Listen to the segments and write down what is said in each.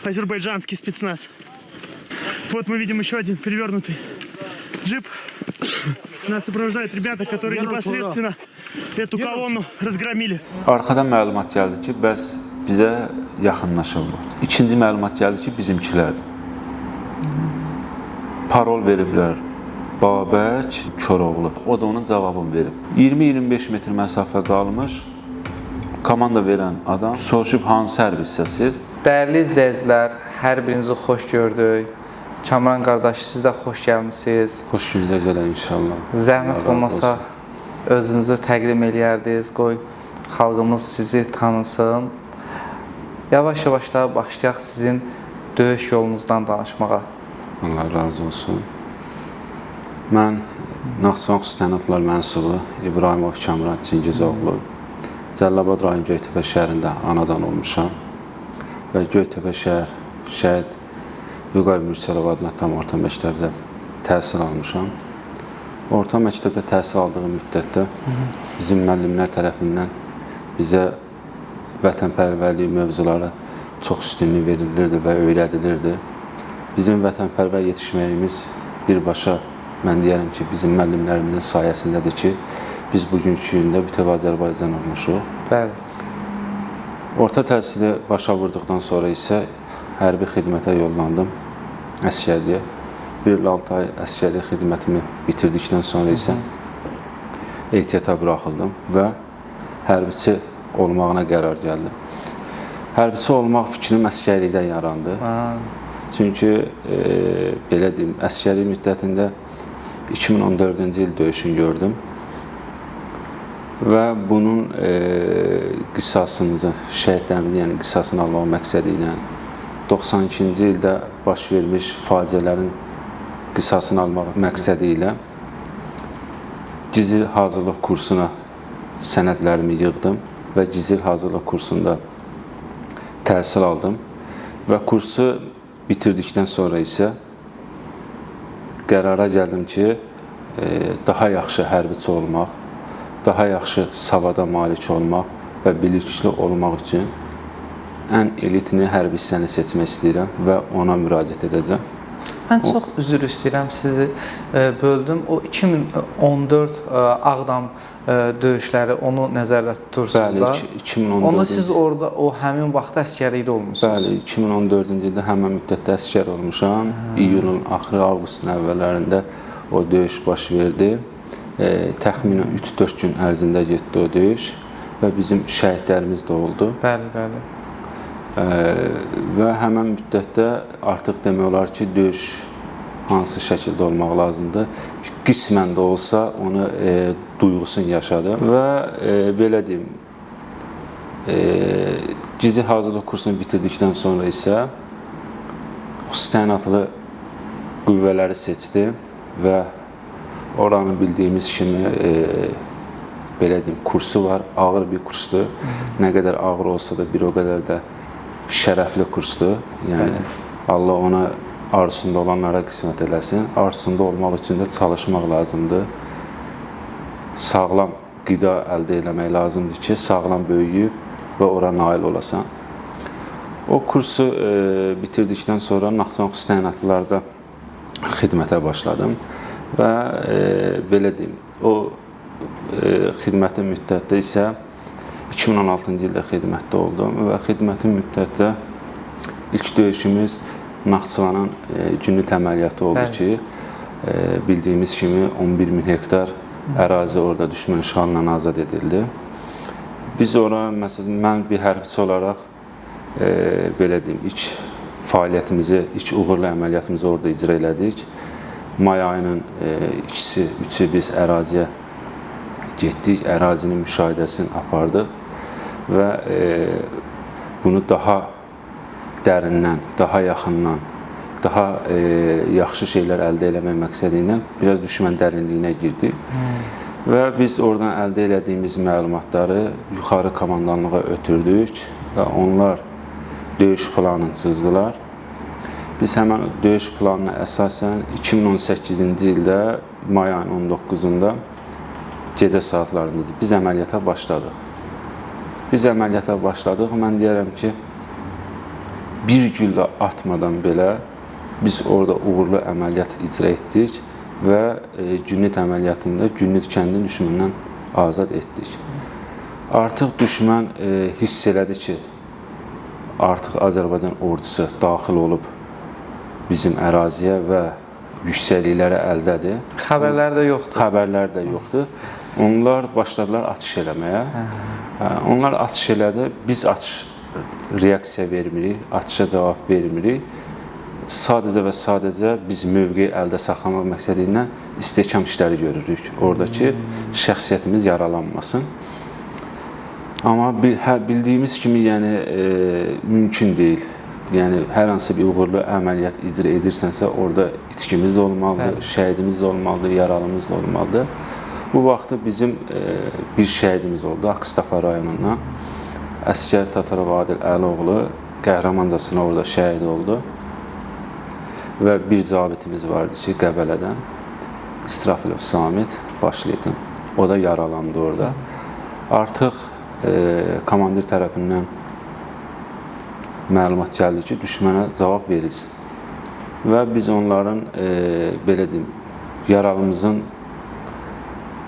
азербайджанский спецназ. Вот мы видим еще один перевернутый джип. Нас сопровождают ребята, которые непосредственно эту колонну разгромили. Arxadan məlumat gəldi ki, bəs bizə yaxınlaşırlar. İkinci məlumat gəldi ki, bizimkilərdir. Parol veriblər. Babək Koroğlu. O da onun cavabını verib. 20-25 metr məsafə qalmış. Komanda verən adam soruşub hansı hərbi hissəsiz? Dəyərli izləyicilər, hər birinizi xoş gördük. Kamran qardaş, siz də xoş gəlmisiniz. Xoş günlər gələr inşallah. Zəhmət olmasa özünüzü təqdim eləyərdiniz, qoy xalqımız sizi tanısın. Yavaş-yavaş da başlayaq sizin döyüş yolunuzdan danışmağa. Allah razı olsun. Mən Naxçıvan Xüsusi Təyinatlar mənsubu İbrahimov Kamran Çingizoğlu. Cəlilabad rayon Göytepe şəhərində anadan olmuşam və Göytepe şəhid Vüqar Mürsəlov adına tam orta məktəbdə təhsil almışam. Orta məktəbdə təhsil aldığım müddətdə bizim müəllimlər tərəfindən bizə vətənpərvərlik mövzuları çox üstünlük verilirdi və öyrədilirdi. Bizim vətənpərvər yetişməyimiz birbaşa, mən deyərəm ki, bizim müəllimlərimizin sayəsindədir ki, biz bugünkü gündə bütöv Azərbaycan olmuşuq. Bəli. Orta təhsili başa vurduqdan sonra isə hərbi xidmətə yollandım, əsgərliyə. 1 il 6 ay əsgərlik xidmətimi bitirdikdən sonra isə ehtiyata buraxıldım və hərbiçi olmağına qərar gəldim. Hərbiçi olmaq fikrim əsgərlikdən yarandı. Çünki, belə deyim, əsgərlik müddətində 2014-cü il döyüşünü gördüm və bunun qisasımızı, şəhidlərimizin, yəni qisasını almaq məqsədi ilə 92-ci ildə baş vermiş faciələrin qisasını almaq məqsədi ilə gizli hazırlıq kursuna sənədlərimi yığdım və gizli hazırlıq kursunda təhsil aldım və kursu bitirdikdən sonra isə qərara gəldim ki, daha yaxşı hərbiçi olmaq, daha yaxşı savada malik olmaq və bilikli olmaq üçün ən elitini hərbi hissəni seçmək istəyirəm və ona müraciət edəcəm. Mən çox üzr istəyirəm, sizi böldüm. O 2014 Ağdam döyüşləri, onu nəzərdə tutursunuz da. Bəli, 2014. Onda siz orada o həmin vaxtda əsgərlikdə olmuşsunuz. Bəli, 2014-cü ildə həmin müddətdə əsgər olmuşam. İyulun axırı, avqustun əvvəllərində o döyüş baş verdi. Təxminən 3-4 gün ərzində getdi o döyüş və bizim şəhidlərimiz də oldu. Bəli, bəli. Və həmən müddətdə artıq demək olar ki, döyüş hansı şəkildə olmaq lazımdır. Qismən də olsa onu duyğusunu yaşadım və belə deyim, gizli hazırlıq kursunu bitirdikdən sonra isə xüsusi təyinatlı qüvvələri seçdim və oranın bildiyimiz kimi belə deyim, kursu var, ağır bir kursdur. Nə qədər ağır olsa da bir o qədər də şərəfli kursdur. Yəni, Allah ona arzusunda olanlara qismət eləsin. Arzusunda olmaq üçün də çalışmaq lazımdır. Sağlam qida əldə eləmək lazımdır ki, sağlam böyüyüb və ora nail olasan. O kursu bitirdikdən sonra Naxçıvan Xüsusi Təyinatlılarda xidmətə başladım və belə deyim, o xidmətin müddətdə isə 2016-cı ildə xidmətdə oldum və xidmətin müddətdə ilk döyüşümüz Naxçıvanın günlük əməliyyatı oldu ki, bildiyimiz kimi 11.000 hektar ərazi orada düşmən işğalından azad edildi. Biz ora, məsələn, mən bir hərbiçi olaraq belə deyim, ilk fəaliyyətimizi, ilk uğurlu əməliyyatımızı orada icra elədik. May ayının 2-si, 3-ü biz əraziyə getdik, ərazinin müşahidəsini apardıq və bunu daha dərindən, daha yaxından, daha yaxşı şeylər əldə eləmək məqsədi ilə biraz düşmən dərinliyinə girdik və biz oradan əldə elədiyimiz məlumatları yuxarı komandanlığa ötürdük və onlar döyüş planını çizdiler. Biz həmən döyüş planına əsasən 2018-ci ildə may ayının 19-unda gecə saatlarında biz əməliyyata başladıq. Mən deyərəm ki, bir güllə atmadan belə biz orada uğurlu əməliyyat icra etdik və Günnit əməliyyatında Günnit kəndini düşməndən azad etdik. Artıq düşmən hiss elədi ki, artıq Azərbaycan ordusu daxil olub bizim əraziyə və yüksəkliklərə əldədir. Xəbərlər də yoxdur. Xəbərlər də yoxdur. Onlar başladılar atış eləməyə. Onlar atış elədi. Biz reaksiya vermirik, atışa cavab vermirik. Sadəcə və sadəcə biz mövqeyi əldə saxlamaq məqsədi ilə istehkam işləri görürük. Oradakı şəxsiyyətimiz yaralanmasın. Amma bildiyimiz kimi, yəni mümkün deyil. Yəni hər hansı bir uğurlu əməliyyat icra edirsənsə, orada içkimiz də olmalıdır, şəhidimiz də olmalıdır, yaralımız da olmalıdır. Bu vaxtda bizim bir şəhidimiz oldu, Akstafa rayonundan. Əsgər Tatarov Adil Əloğlu qəhrəmancasına orada şəhid oldu. Və bir zabitimiz vardı ki, Qəbələdən, İsrafilov Samit, baş leyten. O da yaralandı orada. Artıq komandir tərəfindən məlumat gəldi ki, düşmənə cavab verilsin. Və biz onların, belə deyim, yaralımızın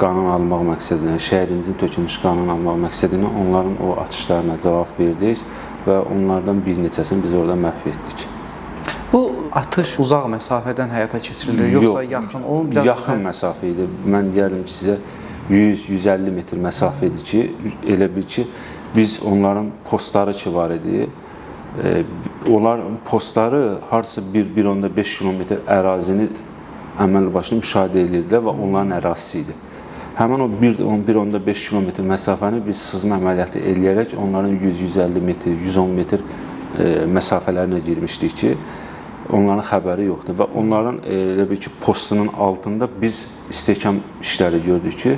qanun almaq məqsədinə, şəhidimizin tökülmüş qanun almaq məqsədinə onların o atışlarına cavab verdik və onlardan bir neçəsini biz orada məhv etdik. Bu atış uzaq məsafədən həyata keçirilir, yoxsa yaxın? Yaxın məsafə idi. Mən deyərdim ki, sizə 100-150 metr məsafə idi ki, elə bil ki, biz onların postları ki var idi. Onların postları harca 1,5 kilometr ərazini əməl başına müşahidə edirdilər və onların ərazisi idi. Həmin o 1,5 kilometr məsafəni biz sızma əməliyyatı eləyərək onların 100-150 metr, 110 metr məsafələrinə girmişdik ki, onların xəbəri yoxdur və onların elə bil ki, postunun altında biz istehkam işləri gördük ki,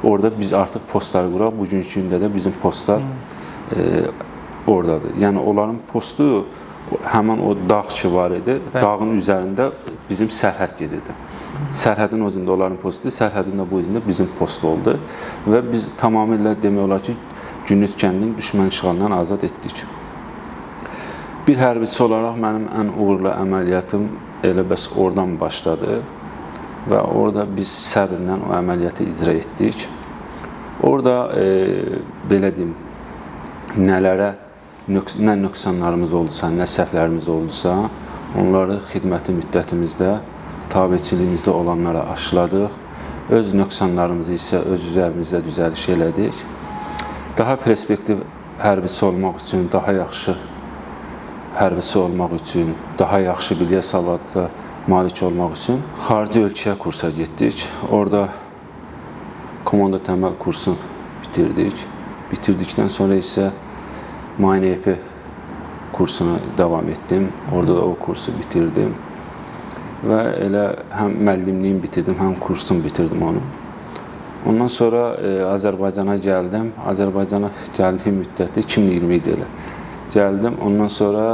orada biz artıq postları quraq. Bugünkü gündə də bizim postlar oradadır. Yəni, onların postu həmən o dağ ki var idi, dağın üzərində bizim sərhəd gedirdi. Sərhədin o üzərində onların postu, sərhədin də bu üzərində bizim post oldu və biz tamamilə demək olar ki, Günnit kəndini düşmən işğalından azad etdik. Bir hərbiçi olaraq mənim ən uğurlu əməliyyatım elə bəs oradan başladı və orada biz səbirlə o əməliyyatı icra etdik. Orada, belə deyim, nə nöqsanlarımız oldusa, nə səhvlərimiz oldusa, onları xidməti müddətimizdə, tabiçiliyimizdə olanlara aşıladıq. Öz nöqsanlarımızı isə öz üzərimizdə düzəliş elədik. Daha perspektiv hərbiçi olmaq üçün, daha yaxşı hərbiçi olmaq üçün, daha yaxşı biliyə savadda malik olmaq üçün xarici ölkəyə kursa getdik. Orada komanda təməl kursunu bitirdik. Bitirdikdən sonra isə Mayne EP kursuna davam etdim. Orada da o kursu bitirdim. Və elə həm müəllimliyimi bitirdim, həm kursunu bitirdim onu. Ondan sonra Azərbaycana gəldim. Azərbaycana gəldiyim müddətdə 2020 idi elə. Gəldim, ondan sonra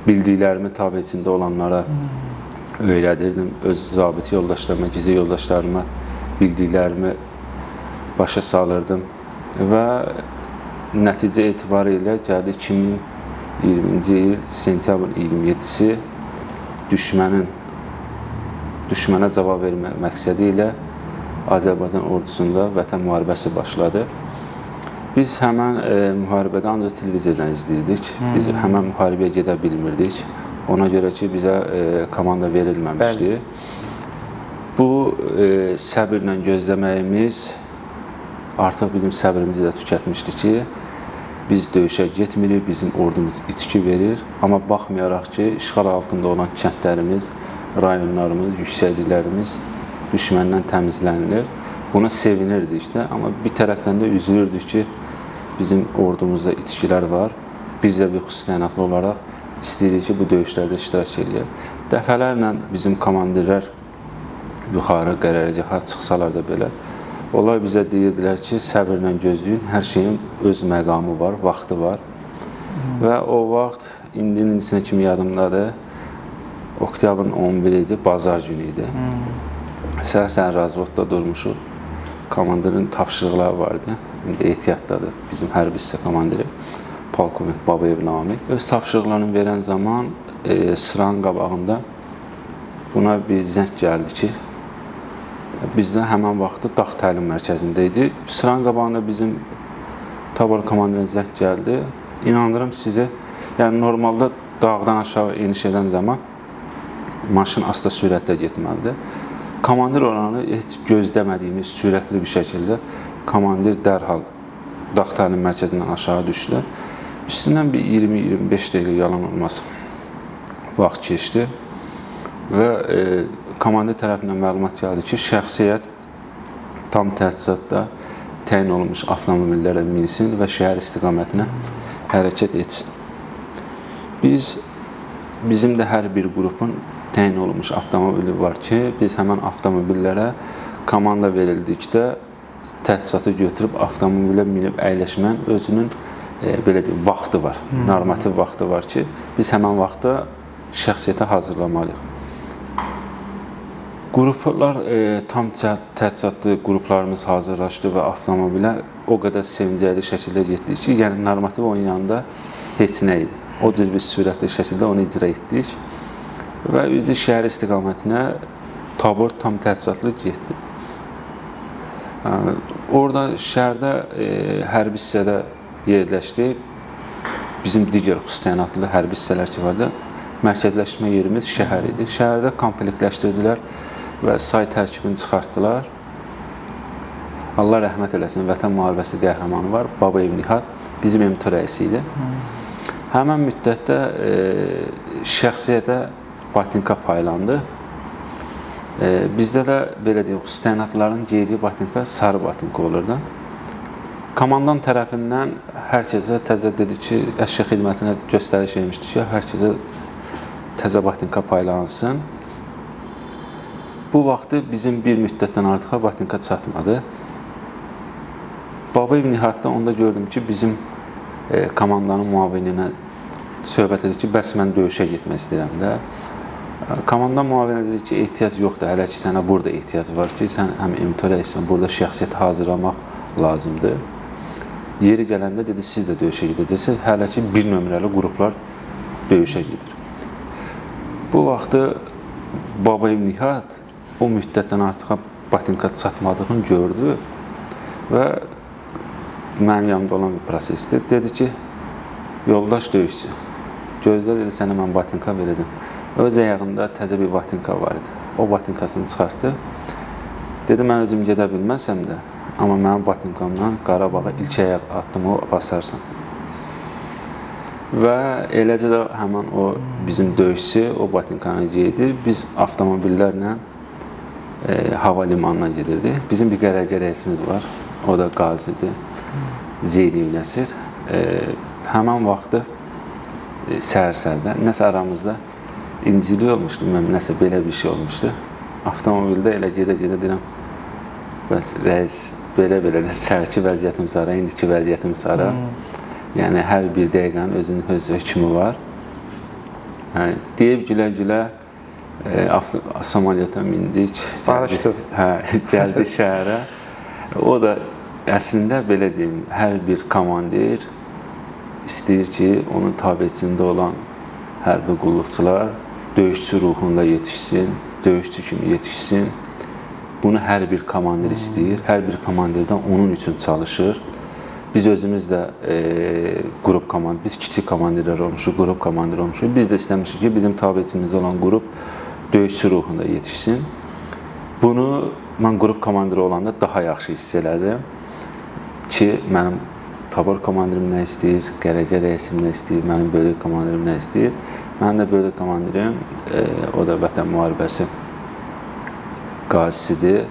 bildiklərimi tabi içində olanlara öyrədirdim. Öz zabit yoldaşlarıma, gizli yoldaşlarıma bildiklərimi başa salırdım. Və nəticə etibarı ilə gəldi 2020-ci il sentyabrın 27-si düşmənə cavab vermək məqsədi ilə Azərbaycan ordusunda vətən müharibəsi başladı. Biz həmən müharibədə ancaq televizordan izləyirdik. Biz həmən müharibəyə gedə bilmirdik. Ona görə ki, bizə komanda verilməmişdi. Bu səbirlə gözləməyimiz artıq bizim səbrimizi də tükətmişdi ki, biz döyüşə getmirik, bizim ordumuz içki verir. Amma baxmayaraq ki, işğal altında olan kəndlərimiz, rayonlarımız, yüksəkliklərimiz düşməndən təmizlənilir. Buna sevinirdik də, amma bir tərəfdən də üzülürdük ki, bizim ordumuzda içkilər var. Biz də bir xüsusi təyinatlı olaraq istəyirik ki, bu döyüşlərdə iştirak edək. Dəfələrlə bizim komandirlər yuxarı qərargaha çıxsalar da belə, onlar bizə deyirdilər ki, səbirlə gözləyin, hər şeyin öz məqamı var, vaxtı var. Və o vaxt, indinin içinə kimi yadımdadır, oktyabrın 11 idi, bazar günü idi. Səhər razvodda durmuşuq. Komandirin tapşırıqları vardı. İndi ehtiyatdadır bizim hərbi hissə komandiri. polkovnik Babayev Namiq. Öz tapşırıqlarını verən zaman sıranın qabağında buna bir zəng gəldi ki, biz də həmən vaxtı dağ təlim mərkəzində idi. Sıranın qabağında bizim tabor komandirinin zəng gəldi. İnanırım sizə, yəni normalda dağdan aşağı eniş edən zaman maşın asta sürətlə getməlidir. Komandir oranı heç gözləmədiyimiz sürətli bir şəkildə komandir dərhal dağ təlim mərkəzindən aşağı düşdü. Üstündən bir 20-25 dəqiqə yalan olmaz vaxt keçdi və komandir tərəfindən məlumat gəldi ki, şəxsiyyət tam təchizatda təyin olunmuş avtomobillərə minsin və şəhər istiqamətinə hərəkət etsin. Bizim də hər bir qrupun təyin olunmuş avtomobili var ki, biz həmən avtomobillərə komanda verildikdə təchizatı götürüb avtomobilə minib əyləşmənin özünün belə deyim, vaxtı var, normativ vaxtı var ki, biz həmən vaxtda şəxsiyyətə hazırlamalıyıq. Qruplar, tam təchizatlı qruplarımız hazırlaşdı və avtomobilə o qədər sevincəli şəkildə getdik ki, yəni normativ onun yanında heç nə idi. O cür bir sürətli şəkildə onu icra etdik və üzü şəhər istiqamətinə tabor tam təchizatlı getdi. Orada şəhərdə hərbi hissədə yerləşdi. Bizim digər xüsusi təyinatlı hərbi hissələr ki vardı. Mərkəzləşmə yerimiz şəhər idi. Şəhərdə komplektləşdirdilər və say tərkibini çıxartdılar. Allah rəhmət eləsin, Vətən müharibəsi qəhrəmanı var, Babayev Nihat, bizim MTO rəisi idi. Həmən müddətdə şəxsiyyətə batinka paylandı. Bizdə də belə deyim, xüsusi təyinatlıların geydiyi batinka sarı batinka olurdu. Komandan tərəfindən hər kəsə təzə dedi ki, əşya xidmətinə göstəriş vermişdi ki, hər kəsə təzə batinka paylansın. Bu vaxtı bizim bir müddətdən artıqa batinka çatmadı. Babayev Nihatda onda gördüm ki, bizim komandanın müavininə söhbət edir ki, bəs mən döyüşə getmək istəyirəm də. Komandan müavinə dedi ki, ehtiyac yoxdur, hələ ki, sənə burada ehtiyac var ki, sən həm MTO rəissən, burada şəxsiyyət hazırlamaq lazımdır. Yeri gələndə dedi, siz də döyüşə gedəcəksiniz, hələ ki, bir nömrəli qruplar döyüşə gedir. Bu vaxtı Babayev Nihat o müddətdən artıq batinka çatmadığını gördü və mənim yanımda olan bir prosesdir. Dedi ki, yoldaş döyüşçü, gözlə dedi, sənə mən batinka verəcəm. Öz ayağında təzə bir batinka var idi. O batinkasını çıxartdı. Dedi, mən özüm gedə bilməsəm də, amma mənim batinkamdan Qarabağa ilk ayaq addımı basarsan. Və eləcə də həmən o bizim döyüşçü o batinkanı geydi. Biz avtomobillərlə hava limanına gedirdi. Bizim bir qərargah rəisimiz var. O da qazidir. Zeyniv Nəsir. Həmən vaxtı səhər-səhərdə nəsə aramızda incilik olmuşdu. Nəsə belə bir şey olmuşdu. Avtomobildə elə gedə-gedə deyirəm, bəs rəis belə-belə də səhərki vəziyyətim sara, indiki vəziyyətim sara. Yəni, hər bir dəqiqənin özünün öz hökmü var. Deyib gülə-gülə samolyota mindik. Barışdınız. Gəldi şəhərə. O da əslində, belə deyim, hər bir komandir istəyir ki, onun tabiçində olan hərbi qulluqçular döyüşçü ruhunda yetişsin, döyüşçü kimi yetişsin. Bunu hər bir komandir istəyir, hər bir komandirdən onun üçün çalışır. Biz özümüz də qrup komandir, biz kiçik komandirlər olmuşuq, qrup komandir olmuşuq. Biz də istəmişik ki, bizim tabiçimizdə olan qrup döyüşçü ruhunda yetişsin. Bunu mən qrup komandiri olanda daha yaxşı hiss elədim ki, mənim tabor komandirim nə istəyir, qərargah rəisim nə istəyir, mənim bölük komandirim nə istəyir. Mənim də bölük komandirim, o da Vətən müharibəsi qazisidir,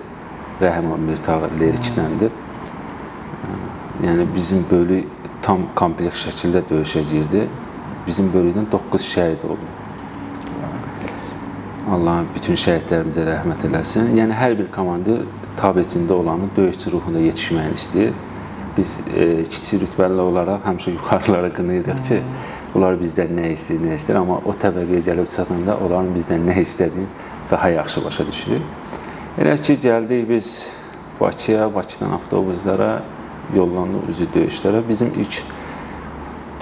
Rəhimov Mirtağ Lerikdəndir. Yəni, bizim bölük tam kompleks şəkildə döyüşə girdi. Bizim bölükdən 9 şəhid oldu. Allah bütün şəhidlərimizə rəhmət eləsin. Yəni, hər bir komandir tabiçində olanı döyüşçü ruhunda yetişməyini istəyir. Biz kiçik rütbəli olaraq həmişə yuxarılara qınayırıq ki, onlar bizdən nə istəyir, amma o təbəqəyə gəlib çatanda onların bizdən nə istədiyini daha yaxşı başa düşürük. Elə ki, gəldik biz Bakıya, Bakıdan avtobuslara, yollandıq üzü döyüşlərə. Bizim ilk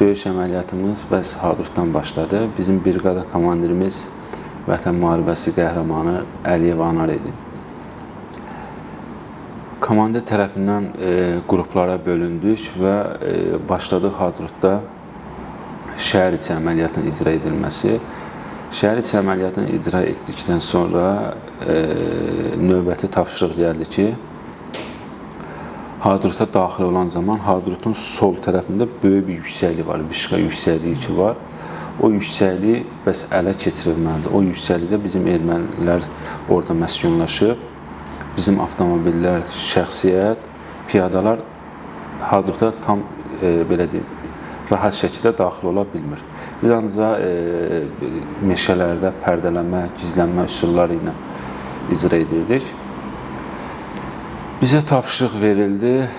döyüş əməliyyatımız bəs Hadrutdan başladı. Bizim briqada komandirimiz Vətən müharibəsi qəhrəmanı Əliyev Anar idi. Komandir tərəfindən qruplara bölündük və başladıq Hadrutda şəhər içi əməliyyatın icra edilməsi. Şəhər içi əməliyyatını icra etdikdən sonra növbəti tapşırıq gəldi ki, Hadruta daxil olan zaman Hadrutun sol tərəfində böyük bir yüksəklik var, Vişqa yüksəkliyi ki var. O yüksəkliyi bəs ələ keçirilməlidir. O yüksəklikdə bizim ermənilər orada məskunlaşıb, bizim avtomobillər, şəxsiyyət, piyadalar Hadruta tam belə deyim, rahat şəkildə daxil ola bilmir. Biz ancaq meşələrdə pərdələnmə, gizlənmə üsulları ilə icra edirdik. Bizə tapşırıq verildi.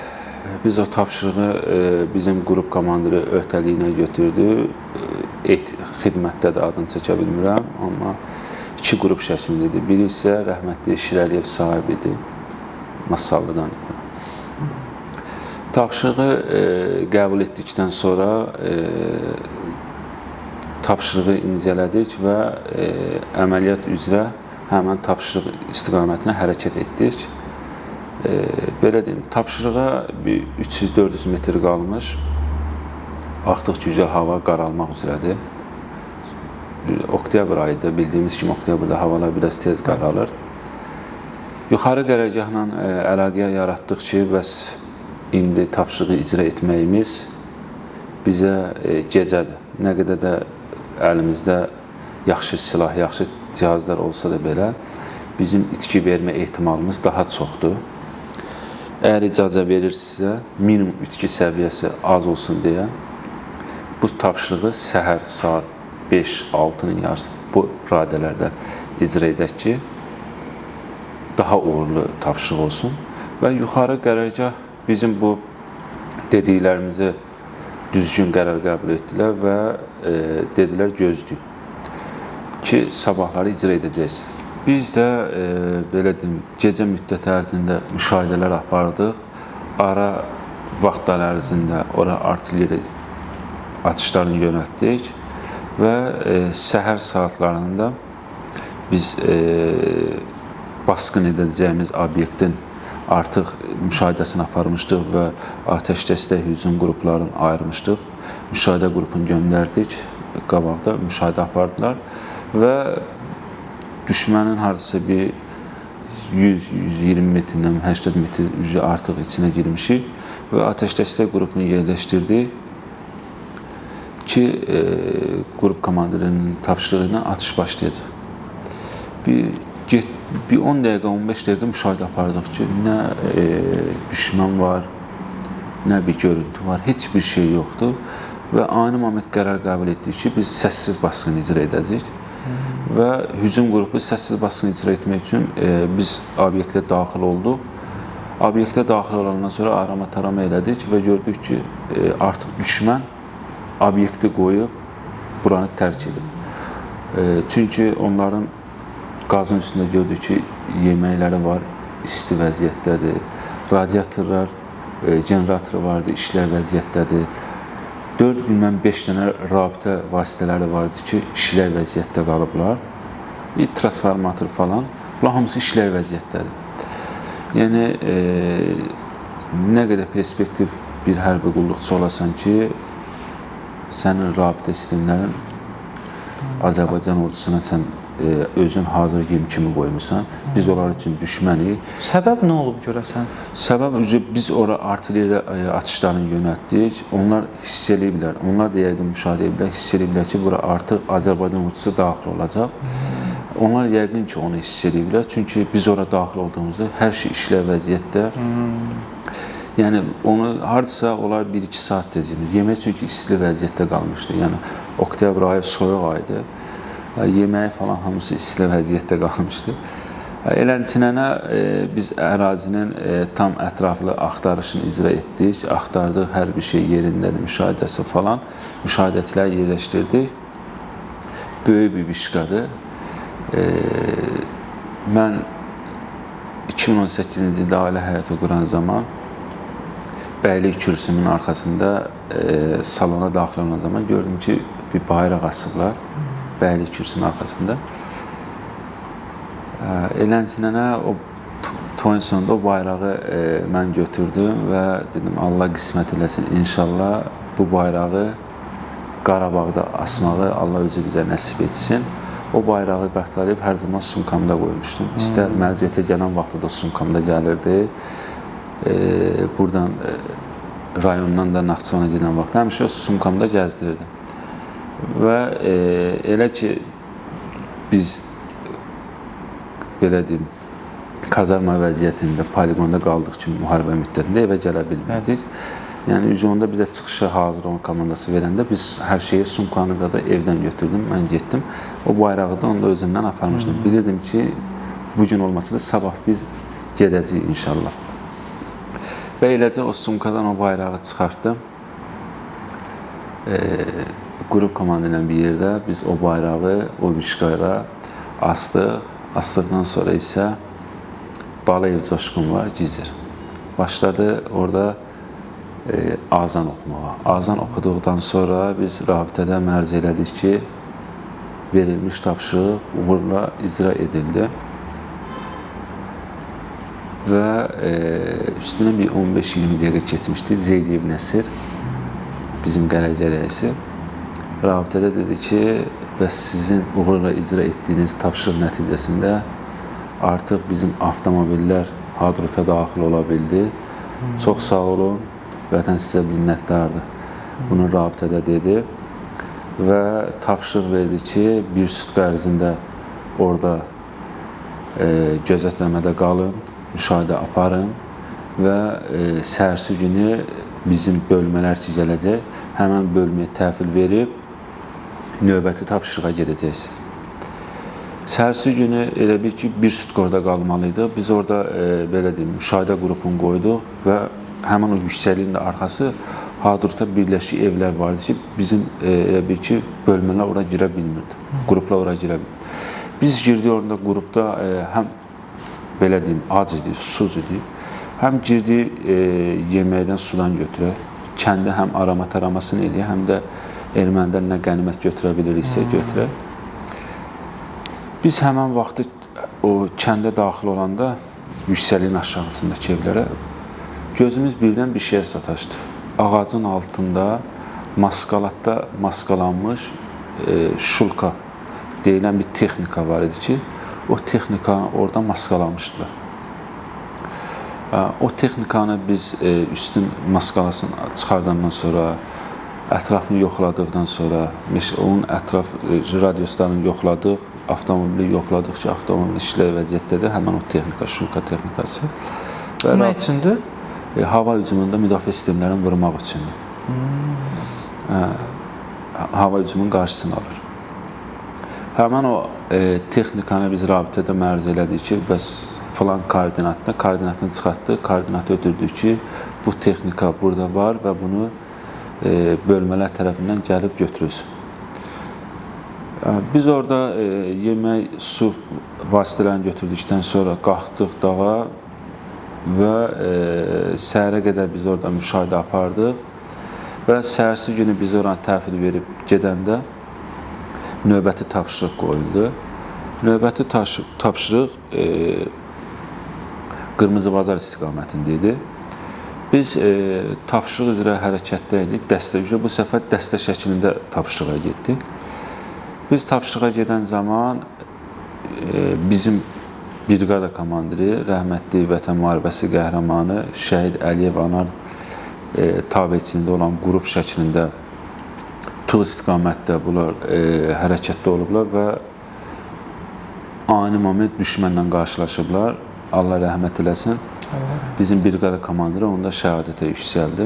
Biz o tapşırığı bizim qrup komandiri öhdəliyinə götürdü. Xidmətdə də adını çəkə bilmirəm, amma 2 qrup şəklində idi. Biri isə rəhmətli Şirəliyev sahib idi, Masallıdan. Tapşırığı qəbul etdikdən sonra tapşırığı incələdik və əməliyyat üzrə həmən tapşırıq istiqamətinə hərəkət etdik. Belə deyim, tapşırığa 300-400 metr qalmış. Baxdıq ki, hava qaralmaq üzrədir. Oktyabr ayında, bildiyimiz kimi oktyabrda havalar biraz tez qaralır. Yuxarı qərargahla əlaqə yaratdıq ki, bəs indi tapşırığı icra etməyimiz bizə gecədir. Nə qədər də əlimizdə yaxşı silah, yaxşı cihazlar olsa da belə, bizim içki vermə ehtimalımız daha çoxdur. Əgər icazə verirsinizsə, minimum içki səviyyəsi az olsun deyə, bu tapşırığı səhər saat 5-6-nın yarısı bu radələrdə icra edək ki, daha uğurlu tapşırıq olsun. Və yuxarı qərargah bizim bu dediklərimizi düzgün qərar qəbul etdilər və dedilər gözləyib ki, sabahları icra edəcəksiniz. Biz də belə deyim, gecə müddət ərzində müşahidələr apardıq. Ara vaxtlar ərzində ora artilleri atışlarını yönəltdik və səhər saatlarında biz basqın edəcəyimiz obyektin artıq müşahidəsini aparmışdıq və atəşkəsdə hücum qruplarını ayırmışdıq. Müşahidə qrupunu göndərdik, qabaqda müşahidə apardılar və düşmənin hardasa bir 100-120 metrindən 80 metr artıq içinə girmişik və atəşkəsdə qrupunu yerləşdirdik ki, qrup komandirinin tapşırığı ilə atış başlayacaq. Bir 10 dəqiqə, 15 dəqiqə müşahidə apardıq ki, nə düşmən var, nə bir görüntü var, heç bir şey yoxdur və ani moment qərar qəbul etdik ki, biz səssiz basqın icra edəcəyik. Və hücum qrupu səssiz basqın icra etmək üçün biz obyektə daxil olduq. Obyektə daxil olandan sonra arama-tarama elədik və gördük ki, artıq düşmən obyekti qoyub buranı tərk edib. Çünki onların qazın üstündə gördük ki, yeməkləri var, isti vəziyyətdədir. Radiatorlar, generatoru vardı, işləv vəziyyətdədir. 4-5 dənə rabitə vasitələri vardı ki, işləv vəziyyətdə qalıblar. Bir transformator falan, bunlar hamısı işləv vəziyyətdədir. Yəni, nə qədər perspektiv bir hərbi qulluqçu olasan ki, sənin rabitə sistemlərin Azərbaycan ordusuna sən özün hazır yem kimi qoymuşsan. Biz onlar üçün düşmənik. Səbəb nə olub görəsən? Səbəb biz ora artilleriya atışlarını yönəltdik. Onlar hiss eləyiblər. Onlar da yəqin müşahidə ediblər, hiss eləyiblər ki, bura artıq Azərbaycan ordusu daxil olacaq. Onlar yəqin ki, onu hiss eləyiblər. Çünki biz ora daxil olduğumuzda hər şey işlə vəziyyətdə. Yəni, onu hardasa olar 1-2 saat dediyimiz. Yemək çünki istili vəziyyətdə qalmışdı. Yəni, oktyabr ayı soyuq aydı. Yeməyi falan hamısı istilə vəziyyətdə qalmışdı. Eləçinənə biz ərazinin tam ətraflı axtarışını icra etdik. Axtardıq, hər bir şey yerindədir, müşahidəsi falan. Müşahidəçilər yerləşdirdik. Böyük bir vişqadır. Mən 2018-ci ildə ailə həyatı quran zaman Bəylik kürsümün arxasında salona daxil olan zaman gördüm ki, bir bayraq asıblar bəylik kürsünün arxasında. Elənçinənə o toyun sonunda o bayrağı mən götürdüm və dedim, Allah qismət eləsin, inşallah bu bayrağı Qarabağda asmağı Allah özü bizə nəsib etsin. O bayrağı qatlayıb hər zaman sumkamda qoymuşdum. İstər məziyyətə gələn vaxtda da sumkamda gəlirdi. Buradan rayondan da Naxçıvana gedən vaxtda həmişə o sumkamda gəzdirirdim. Və elə ki, biz belə deyim, kazarma vəziyyətində, poligonda qaldıq ki, müharibə müddətində evə gələ bilmədik. Yəni, onda bizə çıxışa hazır olan komandası verəndə biz hər şeyi sumkanıza da evdən götürdüm, mən getdim. O bayrağı da onda özümdən aparmışdım. Bilirdim ki, bugün olmasa da sabah biz gedəcəyik inşallah. Və eləcə o sumkadan o bayrağı çıxartdım. Qrup komandı ilə bir yerdə biz o bayrağı o vişqayla astıq. Astıqdan sonra isə Balayev Coşqun var, Gizir. Başladı orada azan oxumağa. Azan oxuduqdan sonra biz rabitədə mərc elədik ki, verilmiş tapşırıq uğurla icra edildi. Və üstünə bir 15-20 dəqiqə keçmişdi. Zeyliyev Nəsir, bizim gələcək rəisi, rabitədə dedi ki, bəs sizin uğurla icra etdiyiniz tapşırıq nəticəsində artıq bizim avtomobillər hadrota daxil ola bildi. Çox sağ olun, vətən sizə minnətdardır. Bunu rabitədə dedi və tapşırıq verdi ki, bir sutqa ərzində orada gözətləmədə qalın, müşahidə aparın və səhərsi günü bizim bölmələr ki gələcək, həmən bölməyə təhvil verib növbəti tapşırığa gedəcəksiniz. Səhərsi günü elə bil ki, bir sutqa orada qalmalıydı. Biz orada belə deyim, müşahidə qrupunu qoyduq və həmin o yüksəkliyin də arxası hadrota birləşik evlər vardı ki, bizim elə bil ki, bölmələr ora girə bilmirdi, qruplar ora girə bilmirdi. Biz girdik orada qrupda həm belə deyim, ac idik, susuz idik, həm girdik yeməkdən, sudan götürək, kəndə həm arama-taramasını eləyək, həm də ermənidən nə qənimət götürə biliriksə götürək. Biz həmən vaxtı o kəndə daxil olanda, yüksəkliyin aşağısındakı evlərə, gözümüz birdən bir şeyə sataşdı. Ağacın altında maskalatda maskalanmış şulka deyilən bir texnika var idi ki, o texnikanı orada maskalamışdılar. O texnikanı biz üstün maskalasını çıxardandan sonra, ətrafını yoxladıqdan sonra, onun ətraf radioslarını yoxladıq, avtomobili yoxladıq ki, avtomobil işləyə vəziyyətdədir, həmən o texnika, şulka texnikası. Nə üçündür? Hava hücumunda müdafiə sistemlərini vurmaq üçündür. Hava hücumunun qarşısını alır. Həmən o texnikanı biz rabitədə mərc elədik ki, bəs filan koordinatını çıxartdıq, koordinatı ötürdük ki, bu texnika burada var və bunu bölmələr tərəfindən gəlib götürülsün. Biz orada yemək, su vasitələrini götürdükdən sonra qalxdıq dağa və səhərə qədər biz orada müşahidə apardıq və səhərsi günü biz oranı təhvil verib gedəndə növbəti tapşırıq qoyuldu. Növbəti tapşırıq Qırmızı Bazar istiqamətində idi. Biz tapşırıq üzrə hərəkətdə idik, dəstə üzrə. Bu səfər dəstə şəklində tapşırığa getdik. Biz tapşırığa gedən zaman bizim briqada komandiri, rəhmətli Vətən müharibəsi qəhrəmanı Şəhid Əliyev Anar tabiçiliyində olan qrup şəklində Tuğ istiqamətdə bunlar hərəkətdə olublar və ani moment düşmənlə qarşılaşıblar. Allah rəhmət eləsin. Bizim briqada komandiri onda şəhadətə yüksəldi.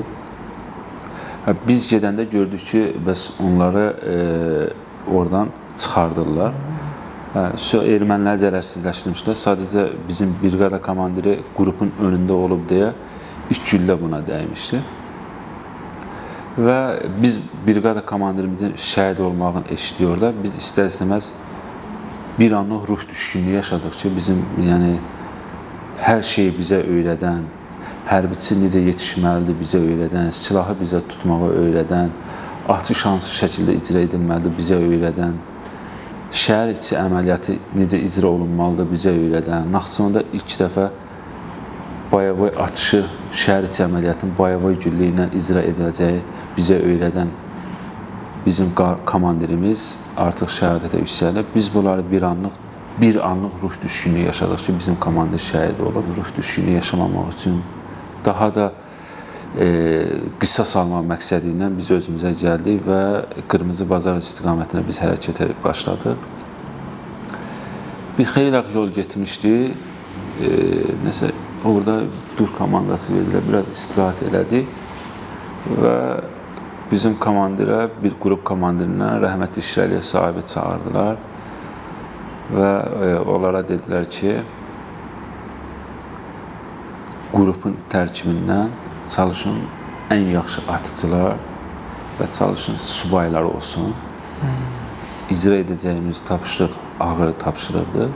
Biz gedəndə gördük ki, bəs onları oradan çıxardırlar. Ermənilər zərərsizləşdirmişlər. Sadəcə bizim briqada komandiri qrupun önündə olub deyə 2 güllə buna dəymişdi. Və biz briqada komandirimizin şəhid olmağını eşitdik orada. Biz istər-istəməz bir anlıq ruh düşkünlüyü yaşadıq ki, bizim yəni hər şeyi bizə öyrədən, hərbiçi necə yetişməlidir bizə öyrədən, silahı bizə tutmağı öyrədən, atış hansı şəkildə icra edilməlidir bizə öyrədən, şəhər içi əməliyyatı necə icra olunmalıdır bizə öyrədən, Naxçıvanda ilk dəfə Bayavoy atışı, şəhər içi əməliyyatın Bayavoy güllə ilə icra ediləcəyi bizə öyrədən bizim komandirimiz artıq şəhadətə yüksəlib. Biz bunları bir anlıq ruh düşkünlüyü yaşadıq ki, bizim komandir şəhid olub, ruh düşkünlüyü yaşamamaq üçün daha da qisas almaq məqsədi ilə biz özümüzə gəldik və Qırmızı Bazar istiqamətinə biz hərəkətə başladıq. Bir xeyli yol getmişdik. Nəsə, orada dur komandası verildi, biraz istirahat elədik və bizim komandirə, bir qrup komandirinə rəhmətli İşrəliyev sahibi çağırdılar və onlara dedilər ki, qrupun tərkibindən çalışın ən yaxşı atıcılar və çalışın subaylar olsun. İcra edəcəyimiz tapşırıq ağır tapşırıqdır.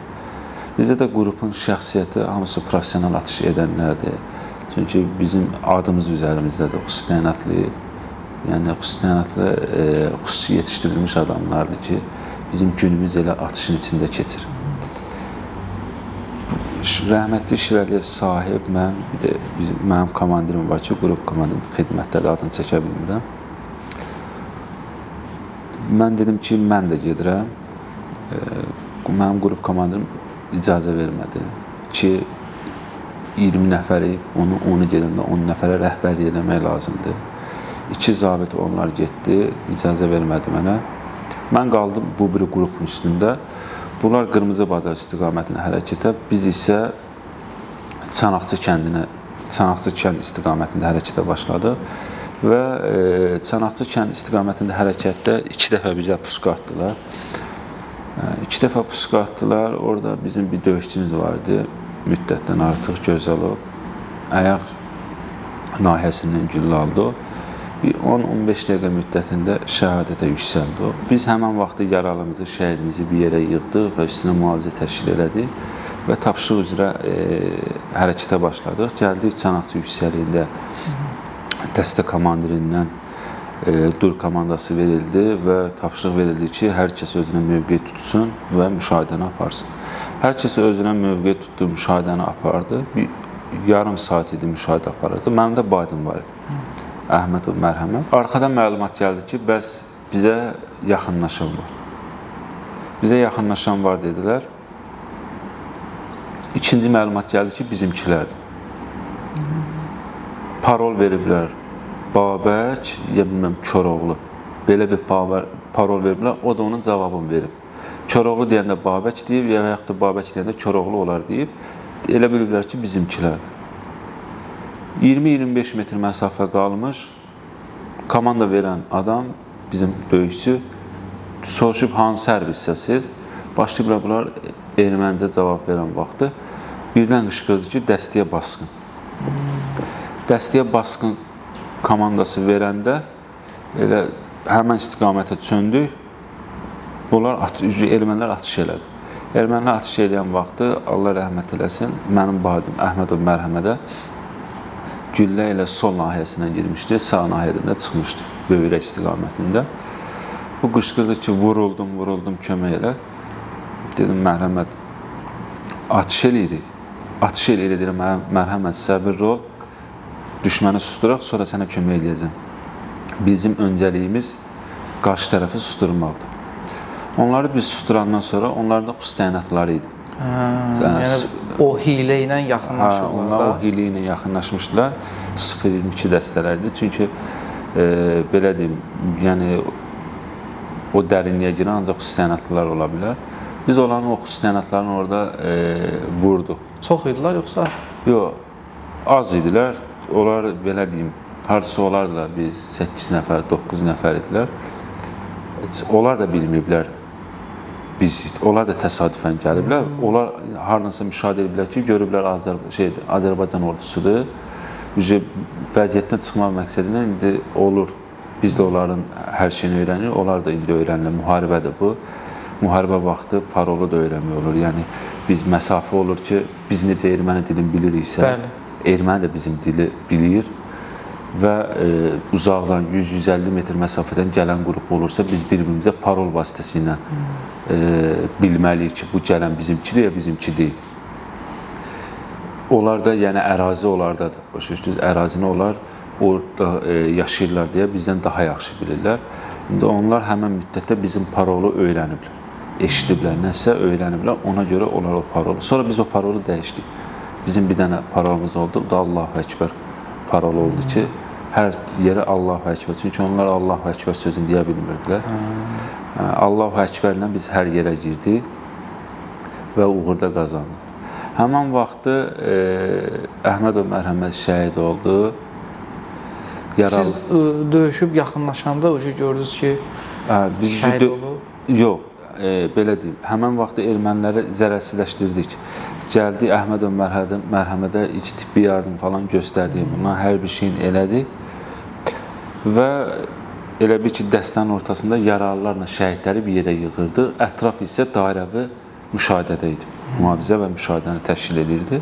Bizdə də qrupun şəxsiyyəti hamısı profesional atış edənlərdir. Çünki bizim adımız üzərimizdədir, xüsusi təyinatlı, yəni xüsusi təyinatlı, xüsusi yetişdirilmiş adamlardır ki, bizim günümüz elə atışın içində keçir. Rəhmətli İşrəliyev sahib, bir də mənim komandirim var ki, qrup komandirim xidmətdədir, adını çəkə bilmirəm. Mən dedim ki, mən də gedirəm. Mənim qrup komandirim icazə vermədi ki, 20 nəfəri, onu gedəndə 10 nəfərə rəhbərlik eləmək lazımdır. 2 zabit onlar getdi, icazə vermədi mənə. Mən qaldım bu bir qrupun üstündə. Bunlar Qırmızı Bazar istiqamətinə hərəkətə, biz isə Çanaqçı kənd istiqamətində hərəkətə başladıq və Çanaqçı kənd istiqamətində hərəkətdə 2 dəfə bizə puska atdılar. 2 dəfə puska atdılar, orada bizim bir döyüşçümüz vardı, müddətdən artıq Gözəlov, ayaq nahiyəsindən güllə aldı. Bir 10-15 dəqiqə müddətində şəhadətə yüksəldi o. Biz həmən vaxtı yaralımızı, şəhidimizi bir yerə yığdıq və üstünə mühafizə təşkil elədik və tapşırıq üzrə hərəkətə başladıq. Gəldik Çanaqçı yüksəliyində dəstə komandirindən dur komandası verildi və tapşırıq verildi ki, hər kəs özünə mövqe tutsun və müşahidəni aparsın. Hər kəs özünə mövqe tutdu, müşahidəni apardı. Bir yarım saat idi müşahidə aparırdı. Mənim də baydım var idi. Əhmədov mərhəmət. Arxadan məlumat gəldi ki, bəs bizə yaxınlaşan var. Bizə yaxınlaşan var dedilər. İkinci məlumat gəldi ki, bizimkilərdir. Parol veriblər. Babək, ya bilməm, Koroğlu. Belə bir parol veriblər, o da onun cavabını verib. Koroğlu deyəndə Babək deyib, ya yaxud da Babək deyəndə Koroğlu olar deyib. Elə biliblər ki, bizimkilərdir. 20-25 metr məsafə qalmış, komanda verən adam, bizim döyüşçü, soruşub hansı hərbi hissəsiz, başlayıblar bunlar erməncə cavab verən vaxtı, birdən qışqırdı ki, dəstəyə basqın. Dəstəyə basqın komandası verəndə, elə həmən istiqamətə çöndük, bunlar ermənilər atış elədi. Ermənilər atış eləyən vaxtı, Allah rəhmət eləsin, mənim badim Əhmədov mərhəmədə güllə ilə sol nahiyəsindən girmişdi, sağ nahiyədən çıxmışdı, Böyrək istiqamətində. Bu qışqırdı ki, vuruldum, kömək elə. Dedim, mərhəmət, atış eləyirik. Atış eləyirik, deyirəm, mərhəmət, səbirli ol, düşməni susturaq, sonra sənə kömək eləyəcəm. Bizim öncəliyimiz qarşı tərəfi susturmaqdır. Onları biz susturandan sonra, onların da xüsusi təyinatları idi. Yəni o hilə ilə yaxınlaşırlar. Onlar o hilə ilə yaxınlaşmışdılar. 0-22 dəstələrdir. Çünki belə deyim, yəni o dərinliyə girən ancaq xüsusi təyinatlılar ola bilər. Biz onların o xüsusi təyinatlarını orada vurduq. Çox idilər yoxsa? Yox, az idilər. Onlar belə deyim, hardasa olardı da biz 8 nəfər, 9 nəfər idilər. Onlar da bilməyiblər. Onlar da təsadüfən gəliblər. Onlar haransa müşahidə ediblər ki, görüblər Azərbaycan ordusudur. Vəziyyətdən çıxmaq məqsədilə indi olur. Biz də onların hər şeyini öyrənirik. Onlar da indi öyrənirlər. Müharibədir bu. Müharibə vaxtı parolu da öyrənmək olur. Yəni, biz məsafə olur ki, biz necə erməni dilini biliriksə, erməni də bizim dili bilir və uzaqdan 100-150 metr məsafədən gələn qrup olursa, biz bir-birimizə parol vasitəsilə bilməliyik ki, bu gələn bizimkidir ya bizimki deyil. Onlar da, yəni ərazi onlardadır. Başa düşdünüz, ərazini onlar orada yaşayırlar deyə bizdən daha yaxşı bilirlər. İndi onlar həmin müddətdə bizim parolu öyrəniblər. Eşidiblər, nəsə öyrəniblər, ona görə onlar o parolu. Sonra biz o parolu dəyişdik. Bizim bir dənə parolumuz oldu, o da Allahu Əkbər parolu oldu ki, hər yerə Allahu Əkbər. Çünki onlar Allahu Əkbər sözünü deyə bilmirdilər. Allahu Əkbərlə biz hər yerə girdik və uğurda qazandıq. Həmin vaxtı Əhmədov mərhəmət şəhid oldu. Siz döyüşüb yaxınlaşanda gördünüz ki, şəhid olub? Yox, belə deyim, həmən vaxtı erməniləri zərərsizləşdirdik. Gəldi Əhmədov mərhəmədə ilk tibbi yardım falan göstərdik. Bundan hər bir şeyin elədik. Və elə bir ki, dəstənin ortasında yaralılarla şəhidləri bir yerə yığırdı. Ətraf isə dairəvi müşahidədə idi. Mühafizə və müşahidəni təşkil edirdi.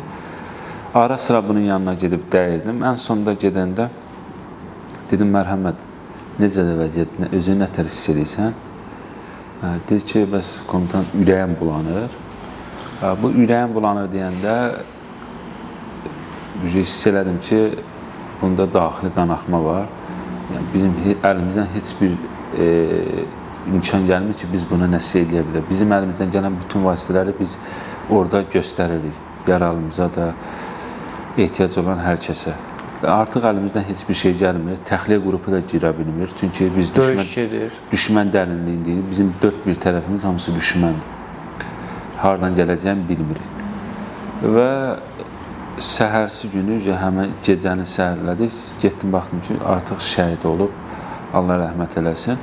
Ara sıra bunun yanına gedib dəyirdim. Ən sonunda gedəndə dedim, mərhəmət, necə də vəziyyət, özünü nətər hiss edirsən? Deyir ki, bəs komutan ürəyəm bulanır. Bu ürəyəm bulanır deyəndə hiss elədim ki, bunda daxili qanaxma var. Yəni, bizim əlimizdən heç bir imkan gəlmir ki, biz buna nəsə eləyə bilərik. Bizim əlimizdən gələn bütün vasitələri biz orada göstəririk. Yaralımıza da, ehtiyac olan hər kəsə. Artıq əlimizdən heç bir şey gəlmir. Təxliyə qrupu da girə bilmir. Çünki biz düşmən dərinliyindəyik. Bizim dörd bir tərəfimiz hamısı düşməndir. Hardan gələcəyini bilmirik. Və səhərsi günü, həmən gecəni səhərlədik. Getdim, baxdım ki, artıq şəhid olub. Allah rəhmət eləsin.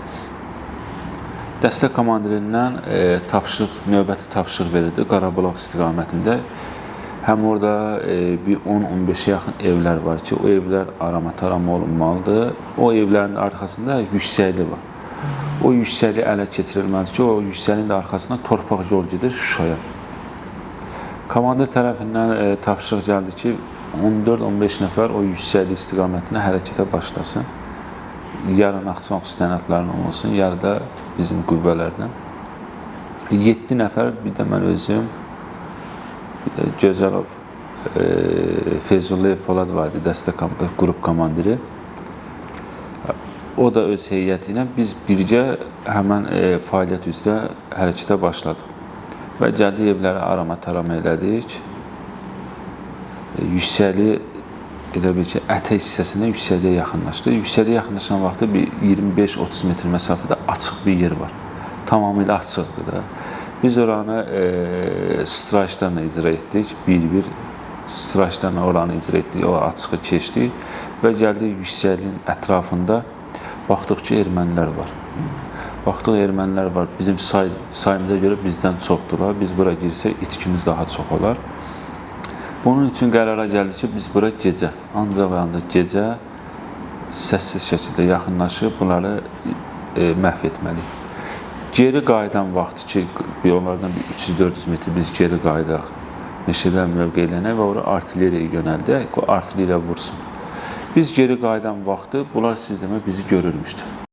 Dəstə komandirindən növbəti tapşırıq verildi Qarabulaq istiqamətində. Həm orada bir 10-15-ə yaxın evlər var ki, o evlər arama-tarama olunmalıdır. O evlərin arxasında yüksəkli var. O yüksəkli ələ keçirilməlidir ki, o yüksəklinin də arxasında torpaq yol gedir Şuşaya. Komandir tərəfindən tapşırıq gəldi ki, 14-15 nəfər o yüksəkli istiqamətinə hərəkətə başlasın. Yarı Naxçıvan təyinatlarının olsun, yarı da bizim qüvvələrdən. 7 nəfər, bir də mən özüm, Gözəlov Feyzullayev Polad vardı, dəstə qrup komandiri. O da öz heyəti ilə biz birgə həmən fəaliyyət üzrə hərəkətə başladıq. Və gəldi evləri arama-tarama elədik. Yüksəli, elə bir ki, ətək hissəsində yüksəliyə yaxınlaşdı. Yüksəliyə yaxınlaşan vaxtı bir 25-30 metr məsafədə açıq bir yer var. Tamamilə açıqdır da. Biz oranı strajlarla icra etdik, bir-bir strajlarla oranı icra etdik, o açığı keçdik və gəldik yüksəkliyin ətrafında baxdıq ki, ermənilər var. Baxdıq, ermənilər var, bizim sayımıza görə bizdən çoxdurlar, biz bura girsək itkimiz daha çox olar. Bunun üçün qərara gəldik ki, biz bura gecə, ancaq və ancaq gecə səssiz şəkildə yaxınlaşıb bunları məhv etməliyik. Geri qayıdan vaxtı ki, onlardan 300-400 metr biz geri qayıdaq, meşələr mövqeylənək və oraya artilleriya yönəldək, o artilleriya vursun. Biz geri qayıdan vaxtı bunlar sistemə bizi görülmüşdür.